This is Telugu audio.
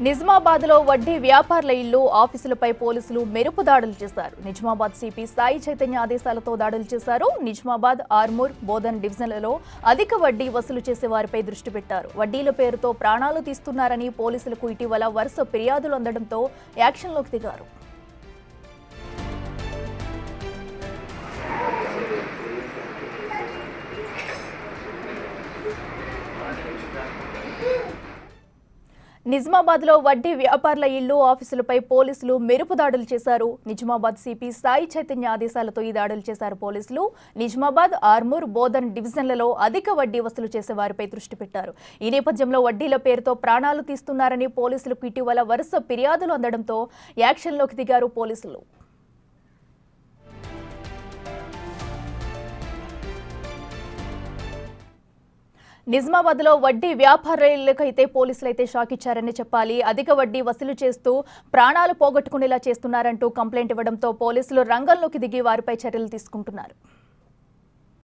నిజామాబాద్లో వడ్డీ వ్యాపారుల ఇళ్లు ఆఫీసులపై పోలీసులు మెరుపు దాడులు చేశారు. నిజామాబాద్ సిపి సాయి చైతన్య ఆదేశాలతో దాడులు చేశారు. నిజామాబాద్, ఆర్మూర్, బోధన్ డివిజన్లలో అధిక వడ్డీ వసూలు చేసే వారిపై దృష్టి పెట్టారు. వడ్డీల పేరుతో ప్రాణాలు తీస్తున్నారని పోలీసులకు ఇటీవల వరుస ఫిర్యాదులు అందడంతో యాక్షన్లోకి దిగారు. నిజామాబాద్లో వడ్డీ వ్యాపారుల ఇళ్లు ఆఫీసులపై పోలీసులు మెరుపు దాడులు చేశారు. నిజామాబాద్ సిపి సాయి చైతన్య ఆదేశాలతో ఈ దాడులు చేశారు పోలీసులు. నిజామాబాద్, ఆర్మూర్, బోధన్ డివిజన్లలో అధిక వడ్డీ వసూలు చేసే వారిపై దృష్టి పెట్టారు. ఈ నేపథ్యంలో వడ్డీల పేరుతో ప్రాణాలు తీస్తున్నారని పోలీసులకు ఇటీవల వరుస ఫిర్యాదులు అందడంతో యాక్షన్లోకి దిగారు పోలీసులు. నిజామాబాద్లో వడ్డీ వ్యాపారులకైతే పోలీసులు షాక్ ఇచ్చారని చెప్పాలి. అధిక వడ్డీ వసూలు చేస్తూ ప్రాణాలు పోగొట్టుకునేలా చేస్తున్నారంటూ కంప్లైంట్ ఇవ్వడంతో పోలీసులు రంగంలోకి దిగి వారిపై చర్యలు తీసుకుంటున్నారు.